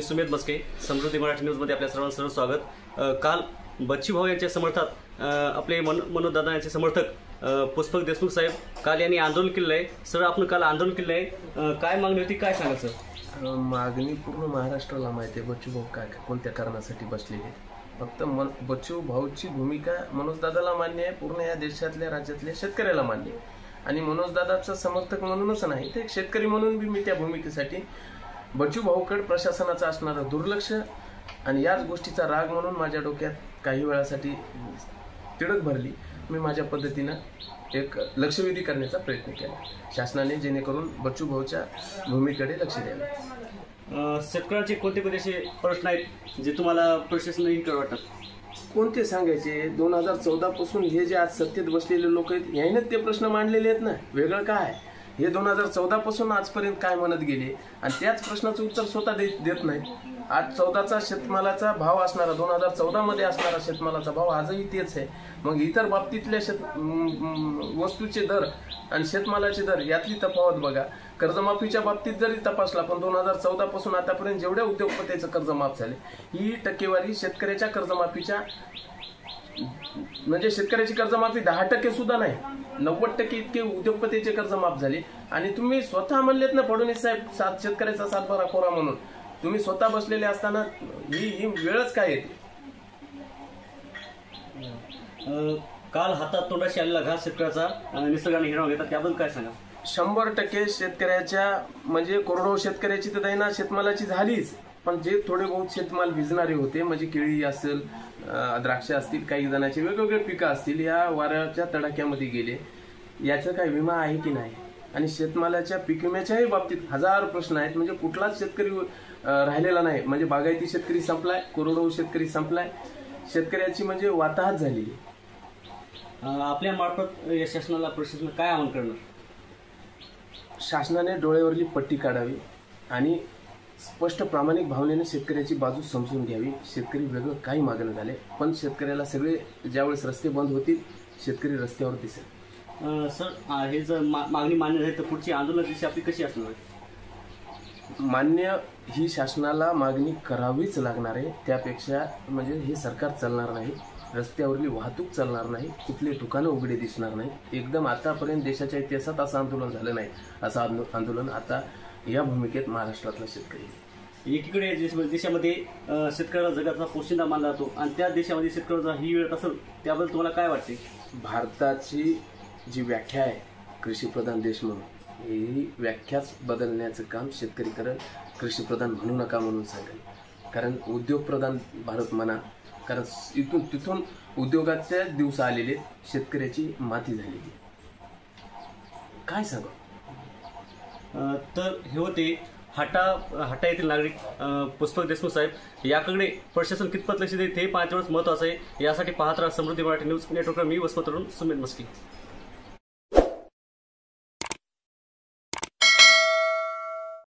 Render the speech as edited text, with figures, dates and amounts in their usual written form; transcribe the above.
सुमेध मस्के, समृद्धी मराठी न्यूजमध्ये आपल्या सर्वांचं स्वागत। काल बच्चूभाऊ यांच्या समर्थात आपले मनोजदादा यांचे समर्थक पुष्पक देशमुख साहेब काल यांनी आंदोलन केलं आहे। सर, आपण काल आंदोलन केलं आहे, काय मागणी होती, काय सांगा सर? मागणी पूर्ण महाराष्ट्राला माहिती आहे बच्चूभाऊ काय कोणत्या कारणासाठी बसलेले। फक्त बच्चूभाऊची भूमिका मनोजदादाला मान्य आहे, पूर्ण या देशातल्या राज्यातल्या शेतकऱ्याला मान्य आहे। आणि मनोजदादाचा समर्थक म्हणूनच नाही, ते शेतकरी म्हणून बी मी त्या भूमिकेसाठी बच्चूभाऊकडे प्रशासनाचं असणारं दुर्लक्ष आणि याच गोष्टीचा राग म्हणून माझ्या डोक्यात काही वेळासाठी तिडक भरली। मी माझ्या पद्धतीनं एक लक्षवेधी करण्याचा प्रयत्न केला शासनाने, जेणेकरून बच्चूभाऊच्या भूमिकेकडे लक्ष द्यावे। शेतकऱ्यांचे कोणते कोणते असे प्रश्न आहेत जे तुम्हाला प्रशासनाने वाटतात? कोणते सांगायचे? 2014 पासून हे जे आज सत्तेत बसलेले लोक आहेत यानेच ते प्रश्न मांडलेले आहेत ना, वेगळं काय? हे 2014 पासून आजपर्यंत काय म्हणत गेले आणि त्याच प्रश्नाचं उत्तर स्वतः देत नाहीत। आज 14चा शेतमालाचा भाव असणारा 2014 मध्ये असणारा शेतमालाचा भाव आजही तेच आहे। मग इतर बाबतीतल्या वस्तूचे दर आणि शेतमालाचे दर यातली तफावत बघा। कर्जमाफीच्या बाबतीत जरी तपासला, पण 2014 पासून आतापर्यंत जेवढ्या उद्योगपतीचं कर्ज माफ झाले ही टक्केवारी शेतकऱ्याच्या कर्जमाफीच्या, म्हणजे शेतकऱ्याची कर्जमाफी 10% सुद्धा नाही, 90% इतके उद्योगपतीचे कर्ज माफ झाले। आणि तुम्ही स्वतः म्हणलेत ना फडणवीस साहेब शेतकऱ्याचा सातबारा खोरा म्हणून, तुम्ही स्वतः बसलेले असताना ही वेळच काय येते? काल हातात तोंडाशी आलेला घास शेतकऱ्याचा निसर्गाने हिरावून घेतात, त्याबद्दल काय सांगा? 100% शेतकऱ्याच्या, म्हणजे कोरडवाहू शेतकऱ्याची तर दैना शेतमालाची झालीच, पण जे थोडे बहुत शेतमाल भिजणारे होते, म्हणजे केळी असेल, द्राक्ष असतील, काही जणांचे वेगवेगळे पिकं असतील, या वाऱ्याच्या तडाख्यामध्ये गेले। याचा काही विमा आहे की नाही? आणि शेतमालाच्या पीक विम्याच्याही बाबतीत हजार प्रश्न आहेत, म्हणजे कुठलाच शेतकरी राहिलेला नाही। म्हणजे बागायती शेतकरी संपलाय, कोरडवाहू शेतकरी संपलाय, शेतकऱ्याची म्हणजे वाताहत झालेली। आपल्या मार्फत या शासनाला प्रशासनाला काय आवाहन करणार? शासनाने डोळ्यावरली पट्टी काढावी आणि स्पष्ट प्रामाणिक भावनेने शेतकऱ्याची बाजू समजून घ्यावी। शेतकरी वेगळं काही मागणं झाले, पण शेतकऱ्याला सगळे ज्यावेळेस रस्ते बंद होतील शेतकरी रस्त्यावर दिसेल। सर, हे जर मागणी मान्य झाली तर पुढची आंदोलन दिशा आपली कशी असणार? मान्य ही शासनाला मागणी करावीच लागणार आहे। त्यापेक्षा म्हणजे हे सरकार चालणार नाही, रस्त्यावरली वाहतूक चालणार नाही, कुठले दुकानं उघडे दिसणार नाही। एकदम आतापर्यंत देशाच्या इतिहासात असं आंदोलन झालं नाही, असं आंदोलन आता या भूमिकेत महाराष्ट्रातला शेतकरी। एकीकडे देशामध्ये शेतकऱ्याला जगाचा पोशिंदा मानला जातो आणि त्या देशामध्ये शेतकऱ्याचा ही वेळ असेल, त्याबद्दल तुम्हाला काय वाटते? भारताची जी व्याख्या आहे कृषीप्रधान देश म्हणून, ही व्याख्याच बदलण्याचं काम शेतकरी करेल। कृषीप्रधान म्हणू नका म्हणून सांगेल, कारण उद्योगप्रधान भारत म्हणा, कारण इथून तिथून उद्योगाच्या दिवस आलेले शेतकऱ्याची माती झालेली, काय सांगा? तर हे होते हाटा येथील नागरिक पुष्पक देशमुख साहेब। याकडे प्रशासन कितपत लक्ष देते हे पाहण्याचं महत्त्वाचं आहे। यासाठी पाहत राहा समृद्धी मराठी न्यूज नेटवर्क। मी वसमत तरुण सुमेध मस्के।